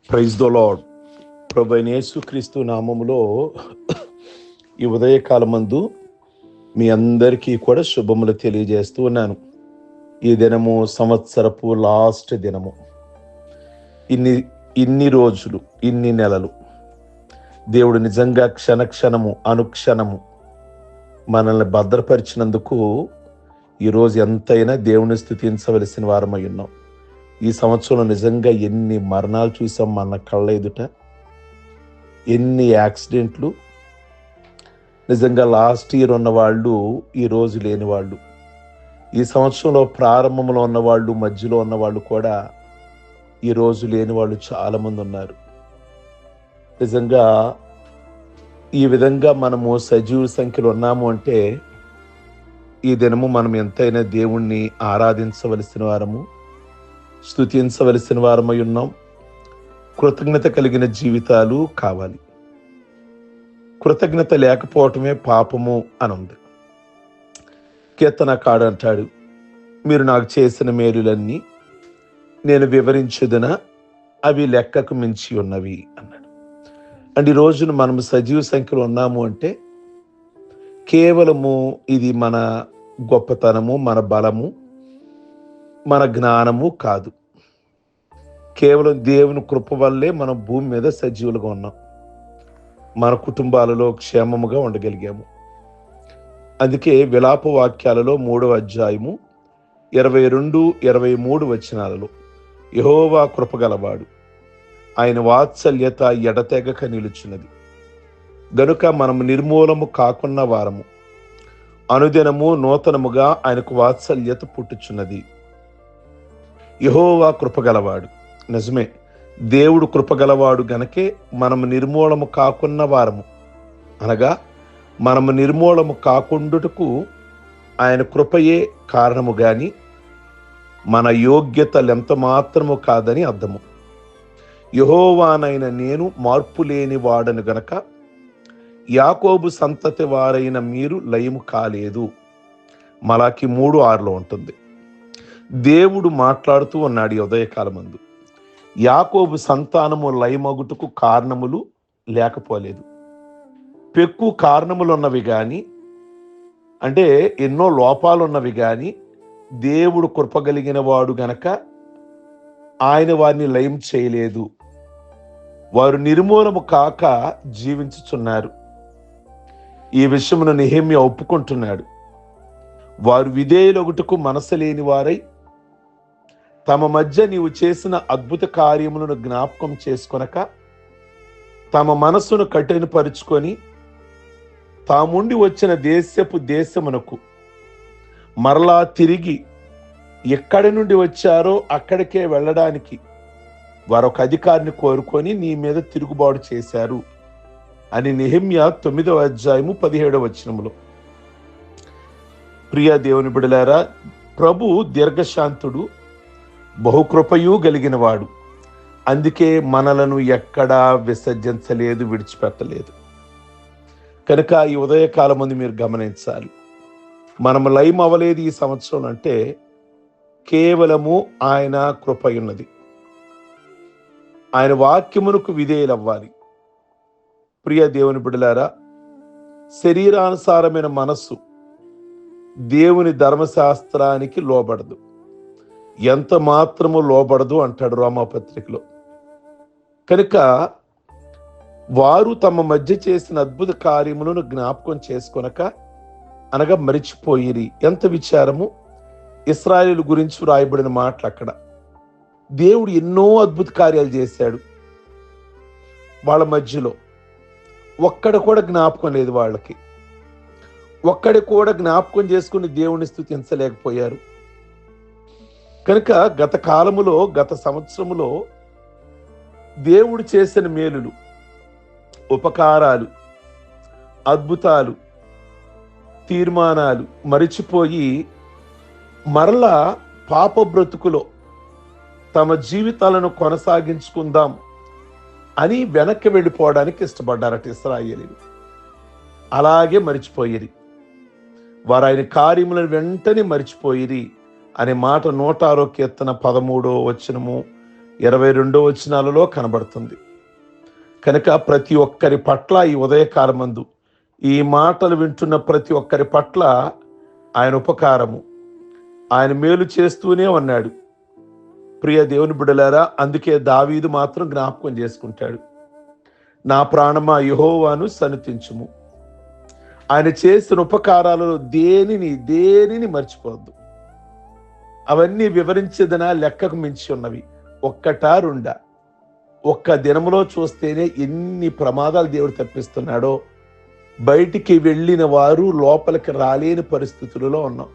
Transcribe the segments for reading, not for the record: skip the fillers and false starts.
Praise the lord. ప్రభువైన యేసుక్రీస్తు నామములో ఈ ఉదయకాలమందు మీ అందరికీ కూడా శుభములు తెలియజేస్తూ ఉన్నాను. ఈ దినము సంవత్సరపు లాస్ట్ దినము. ఇన్ని రోజులు, ఇన్ని నెలలు దేవుడు నిజంగా క్షణము అనుక్షణము మనల్ని భద్రపరిచినందుకు ఈరోజు ఎంతైనా దేవుని స్తుతించవలసిన వారమై ఉన్నాం. ఈ సంవత్సరంలో నిజంగా ఎన్ని మరణాలు చూసాం మన కళ్ళ ఎదుట, ఎన్ని యాక్సిడెంట్లు. నిజంగా లాస్ట్ ఇయర్ ఉన్నవాళ్ళు ఈరోజు లేని వాళ్ళు, ఈ సంవత్సరంలో ప్రారంభంలో ఉన్నవాళ్ళు, మధ్యలో ఉన్నవాళ్ళు కూడా ఈరోజు లేని వాళ్ళు చాలామంది ఉన్నారు. నిజంగా ఈ విధంగా మనము సజీవ సంఖ్యలో ఉన్నాము అంటే ఈ దినము మనం ఎంతైనా దేవుణ్ణి ఆరాధించవలసిన వారము, స్తుతించవలసిన వారమై ఉన్నాం. కృతజ్ఞత కలిగిన జీవితాలు కావాలి. కృతజ్ఞత లేకపోవటమే పాపము అని ఉంది. కీర్తనకారుడు అంటాడు, మీరు నాకు చేసిన మేలులన్నీ నేను వివరించుదునా, అవి లెక్కకు మించి ఉన్నవి అన్నాడు. అండ్ ఈ రోజున మనము సజీవ సంఖ్యలో ఉన్నాము అంటే కేవలము ఇది మన గొప్పతనము, మన బలము, మన జ్ఞానము కాదు. కేవలం దేవుని కృప వల్లే మనం భూమి మీద సజీవులుగా ఉన్నాం. మన కుటుంబాలలో క్షేమముగా ఉండగలిగాము. అందుకే విలాప వాక్యాలలో 3వ అధ్యాయము 22, 23 వచనాలలో యెహోవా కృపగలవాడు, ఆయన వాత్సల్యత ఎడతెగక నిలుచున్నది గనుక మనము నిర్మూలము కాకున్న వారము, అనుదినము నూతనముగా ఆయనకు వాత్సల్యత పుట్టుచున్నది. యెహోవా కృపగలవాడు. నిజమే, దేవుడు కృపగలవాడు గనకే మనము నిర్మూలము కాకున్న వారము, అనగా మనము నిర్మూలము కాకుండుటకు ఆయన కృపయే కారణము గాని మన యోగ్యతలు ఎంత మాత్రము కాదని అర్థము. యెహోవానైన నేను మార్పు లేని వాడను గనక యాకోబు సంతతి వారైన మీరు లయము కాలేదు. మలాకి 3:6 ఉంటుంది. దేవుడు మాట్లాడుతూ ఉన్నాడు ఈ ఉదయకాలమందు. యాకోబు సంతానము లయమగుటకు కారణములు లేకపోలేదు. పెక్కు కారణములు ఉన్నవి కానీ, అంటే ఎన్నో లోపాలు ఉన్నవి కానీ, దేవుడు కృపగలిగిన వాడు గనక ఆయన వారిని లయం చేయలేదు. వారు నిర్మూలము కాక జీవించుచున్నారు. ఈ విషయమును నెహెమ్యా ఒప్పుకుంటున్నాడు. వారు విధేయులగుటకు మనసు లేని వారై తమ మధ్య నీవు చేసిన అద్భుత కార్యములను జ్ఞాపకం చేసుకొనక తమ మనస్సును కఠినపరుచుకొని తాముండి వచ్చిన దేశమునకు మరలా తిరిగి ఎక్కడి నుండి వచ్చారో అక్కడికే వెళ్ళడానికి వారొక అధికారిని కోరుకొని నీ మీద తిరుగుబాటు చేశారు అని నెహెమ్యా 9వ అధ్యాయము 17వ వచనములో. ప్రియ దేవుని బిడ్డలారా, ప్రభు దీర్ఘశాంతుడు, బహుకృపయు కలిగిన వాడు. అందుకే మనలను ఎక్కడా విసర్జించలేదు, విడిచిపెట్టలేదు. కనుక ఈ ఉదయకాలం ముందు మీరు గమనించాలి, మనము లయం అవ్వలేదు ఈ సంవత్సరం అంటే కేవలము ఆయన కృప ఉన్నది. ఆయన వాక్యమునకు విధేయులవ్వాలి. ప్రియ దేవుని బిడ్డలారా, శరీరానుసారమైన మనస్సు దేవుని ధర్మశాస్త్రానికి లోబడదు, ఎంత మాత్రము లోబడదు అంటాడు రోమాపత్రికలో. కనుక వారు తమ మధ్య చేసిన అద్భుత కార్యములను జ్ఞాపకం చేసుకొనక, అనగా మరిచిపోయిరి. ఎంత విచారము! ఇశ్రాయేలు గురించి రాయబడిన మాటలు అక్కడ. దేవుడు ఎన్నో అద్భుత కార్యాలు చేశాడు. వాళ్ళ మధ్యలో ఒక్కడ కూడా జ్ఞాపకం లేదు. వాళ్ళకి ఒక్కడి కూడా జ్ఞాపకం చేసుకుని దేవుని స్తుతించలేకపోయారు. కనుక గత సంవత్సరములో దేవుడు చేసిన మేలులు, ఉపకారాలు, అద్భుతాలు, తీర్మానాలు మరిచిపోయి మరలా పాప బ్రతుకులో తమ జీవితాలను కొనసాగించుకుందాం అని వెనక్కి వెళ్ళిపోవడానికి ఇష్టపడ్డారట ఇశ్రాయేలీయులు. అలాగే మరిచిపోయిరి. వారు ఆయన కార్యములను వెంటనే మరిచిపోయిరి అనే మాట 106వ కీర్తన 13వ వచనము, 22 వచనాలలో కనబడుతుంది. కనుక ప్రతి ఒక్కరి పట్ల ఈ ఉదయకాలమందు ఈ మాటలు వింటున్న ప్రతి ఒక్కరి పట్ల ఆయన ఉపకారము, ఆయన మేలు చేస్తూనే ఉన్నాడు. ప్రియ దేవుని బిడ్డలారా, అందుకే దావీదు మాత్రం జ్ఞాపకం చేసుకుంటాడు, నా ప్రాణమా యెహోవాను సన్నుతించుము. ఆయన చేసిన ఉపకారాలలో దేనిని మర్చిపోవద్దు. అవన్నీ వివరించేదన లెక్కకు మించి ఉన్నవి. ఒక్కటా రెండా? ఒక్క దినములో చూస్తేనే ఎన్ని ప్రమాదాలు దేవుడు తప్పిస్తున్నాడో. బయటికి వెళ్ళిన వారు లోపలికి రాలేని పరిస్థితులలో ఉన్నాం.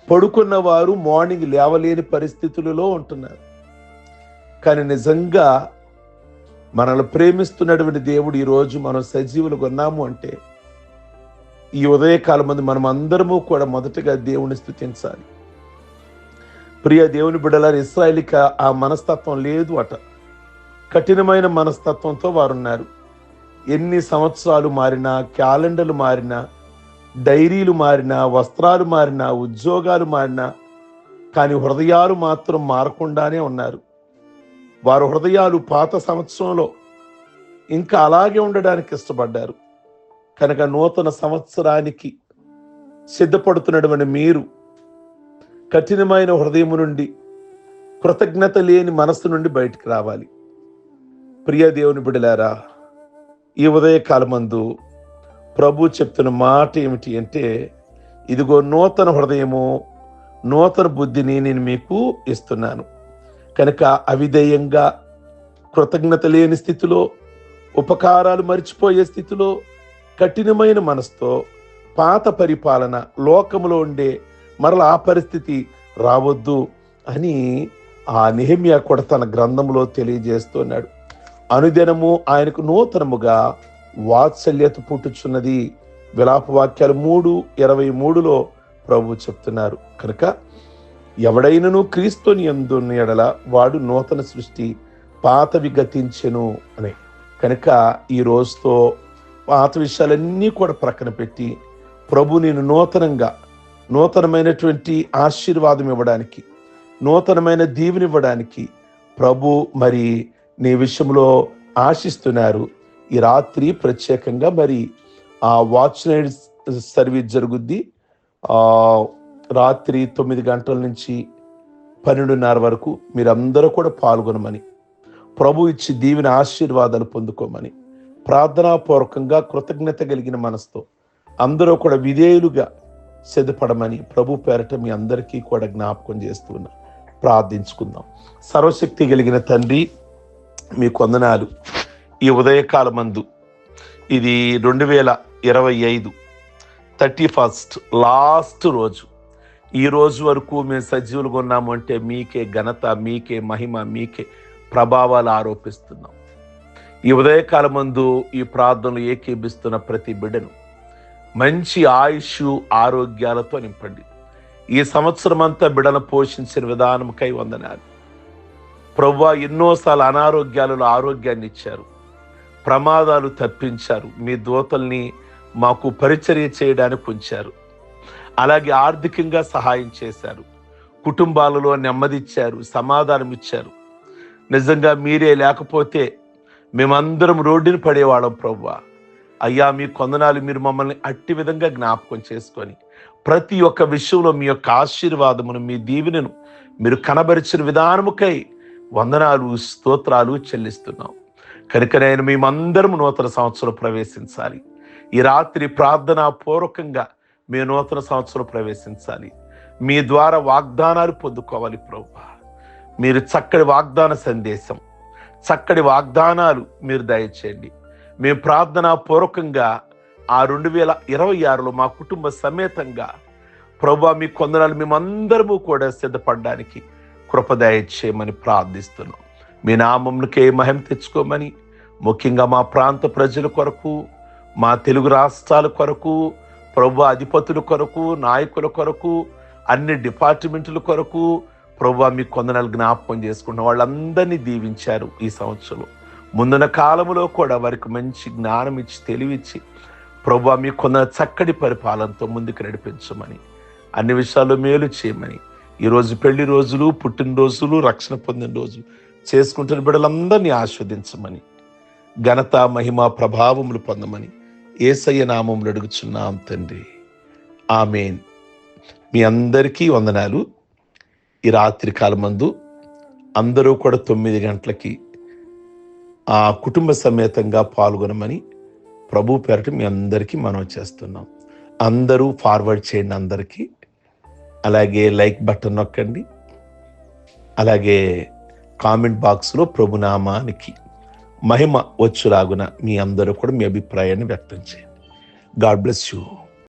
పడుకున్న వారు మార్నింగ్ లేవలేని పరిస్థితులలో ఉంటున్నారు. కానీ నిజంగా మనల్ని ప్రేమిస్తున్నటువంటి దేవుడు ఈరోజు మనం సజీవులుగా ఉన్నాము అంటే ఈ ఉదయకాలం మంది మనం అందరము కూడా మొదటగా దేవుని స్తుతించాలి. ప్రియ దేవుని బిడ్డలారా, ఇశ్రాయేలుకి ఆ మనస్తత్వం లేదు అట. కఠినమైన మనస్తత్వంతో వారున్నారు. ఎన్ని సంవత్సరాలు మారినా, క్యాలెండర్లు మారినా, డైరీలు మారినా, వస్త్రాలు మారినా, ఉద్యోగాలు మారినా, కానీ హృదయాలు మాత్రం మారకుండానే ఉన్నారు. వారి హృదయాలు పాత సంవత్సరంలో ఇంకా అలాగే ఉండడానికి ఇష్టపడ్డారు. కనుక నూతన సంవత్సరానికి సిద్ధపడుతున్నటువంటి మీరు కఠినమైన హృదయం నుండి, కృతజ్ఞత లేని మనస్సు నుండి బయటికి రావాలి. ప్రియ దేవుని బిడ్డలారా, ఈ ఉదయకాలమందు ప్రభు చెప్తున్న మాట ఏమిటి అంటే, ఇదిగో నూతన హృదయము, నూతన బుద్ధిని నేను మీకు ఇస్తున్నాను. కనుక అవిధేయంగా, కృతజ్ఞత లేని స్థితిలో, ఉపకారాలు మర్చిపోయే స్థితిలో, కఠినమైన మనసుతో పాత పరిపాలన లోకములో ఉండే మరల ఆ పరిస్థితి రావద్దు అని ఆ నెహెమ్యా కూడా తన గ్రంథంలో తెలియజేస్తున్నాడు. అనుదినము ఆయనకు నూతనముగా వాత్సల్యత పుట్టుచున్నది. విలాప వాక్యాలు 3:23లో ప్రభు చెప్తున్నారు. కనుక ఎవడైనను క్రీస్తుని యందున్న యెడల వాడు నూతన సృష్టి, పాతవి గతించెను అని. కనుక ఈ రోజుతో పాత విషయాలన్నీ కూడా ప్రక్కన పెట్టి ప్రభు నేను నూతనమైనటువంటి ఆశీర్వాదం ఇవ్వడానికి, నూతనమైన దీవెనివ్వడానికి ప్రభు మరి నీ విషయంలో ఆశిస్తున్నారు. ఈ రాత్రి ప్రత్యేకంగా మరి ఆ వాచ్ నైట్ సర్వీస్ జరుగుద్ది. రాత్రి 9 గంటల నుంచి 12:30 వరకు మీరందరూ కూడా పాల్గొనమని, ప్రభు ఇచ్చి దీవెన ఆశీర్వాదాలు పొందుకోమని, ప్రార్థనాపూర్వకంగా కృతజ్ఞత కలిగిన మనసుతో అందరూ కూడా విధేయులుగా సిద్ధపడమని ప్రభు పేరట మీ అందరికీ కూడా జ్ఞాపకం చేస్తున్నా. ప్రార్థించుకుందాం. సర్వశక్తి కలిగిన తండ్రి, మీకు వందనాలు. ఈ ఉదయకాలమందు ఇది 2025 31st లాస్ట్ రోజు. ఈ రోజు వరకు మేము సజీవులుగా ఉన్నాము అంటే మీకే ఘనత, మీకే మహిమ, మీకే ప్రభావాలు ఆరోపిస్తున్నాం. ఈ ఉదయకాలమందు ఈ ప్రార్థనలు ఏకీభిస్తున్న ప్రతి బిడ్డను మంచి ఆయుష్, ఆరోగ్యాలతో నింపండి. ఈ సంవత్సరం అంతా బిడ్డను పోషించిన విధానంకై వందనాలు ప్రభువా. ఎన్నోసార్లు అనారోగ్యాలలో ఆరోగ్యాన్ని ఇచ్చారు, ప్రమాదాలు తప్పించారు, మీ దూతల్ని మాకు పరిచర్య చేయడానికి ఉంచారు. అలాగే ఆర్థికంగా సహాయం చేశారు, కుటుంబాలలో నెమ్మదిచ్చారు, సమాధానం ఇచ్చారు. నిజంగా మీరే లేకపోతే మేమందరం రోడ్డుని పడేవాళ్ళం ప్రభువా. అయ్యా మీ కొందనాలు, మీరు మమ్మల్ని అట్టి విధంగా జ్ఞాపకం చేసుకొని ప్రతి ఒక్క విషయంలో మీ యొక్క ఆశీర్వాదమును, మీ దీవెనను మీరు కనబరిచిన విధానముకై వందనాలు, స్తోత్రాలు చెల్లిస్తున్నాం. కనుక నేను మేమందరం నూతన సంవత్సరం ప్రవేశించాలి. ఈ రాత్రి ప్రార్థనా పూర్వకంగా మీ నూతన సంవత్సరం ప్రవేశించాలి. మీ ద్వారా వాగ్దానాలు పొందుకోవాలి ప్రభువా. మీరు చక్కటి వాగ్దాన సందేశం, చక్కటి వాగ్దానాలు మీరు దయచేయండి. మేము ప్రార్థనా పూర్వకంగా ఆ 2026లో మా కుటుంబ సమేతంగా ప్రభువా మీ కొందనాలు మేమందరము కూడా సిద్ధపడడానికి కృప దయచేయమని ప్రార్థిస్తున్నాం. మీ నామమునకే మహిమ తెచ్చుకోమని, ముఖ్యంగా మా ప్రాంత ప్రజల కొరకు, మా తెలుగు రాష్ట్రాల కొరకు, ప్రభు అధిపతుల కొరకు, నాయకుల కొరకు, అన్ని డిపార్ట్మెంట్ల కొరకు ప్రభువా మీ కొందనాలు జ్ఞాపకం చేసుకున్న వాళ్ళందరినీ దీవించారు. ఈ సంవత్సరం ముందున్న కాలంలో కూడా వారికి మంచి జ్ఞానం ఇచ్చి, తెలివిచ్చి ప్రభువా మీ కొందరు చక్కటి పరిపాలనతో ముందుకు నడిపించమని, అన్ని విషయాల్లో మేలు చేయమని ఈరోజు పెళ్లి రోజులు, పుట్టినరోజులు, రక్షణ పొందిన రోజులు చేసుకుంటున్న బిడ్డలందరినీ ఆస్వాదించమని, ఘనత, మహిమ, ప్రభావములు పొందమని యేసయ్య నామములో అడుగుచున్నాం తండ్రి. ఆమేన్. మీ అందరికీ వందనాలు. ఈ రాత్రి కాలమందు అందరూ కూడా 9 గంటలకి ఆ కుటుంబ సమేతంగా పాల్గొనమని ప్రభు పేరట మీ అందరికీ మనవి చేస్తున్నాం. అందరూ ఫార్వర్డ్ చేయండి అందరికీ. అలాగే లైక్ బటన్ నొక్కండి. అలాగే కామెంట్ బాక్స్లో ప్రభునామానికి మహిమ వచ్చులాగున మీ అందరూ కూడా మీ అభిప్రాయాన్ని వ్యక్తం చేయండి. God bless you.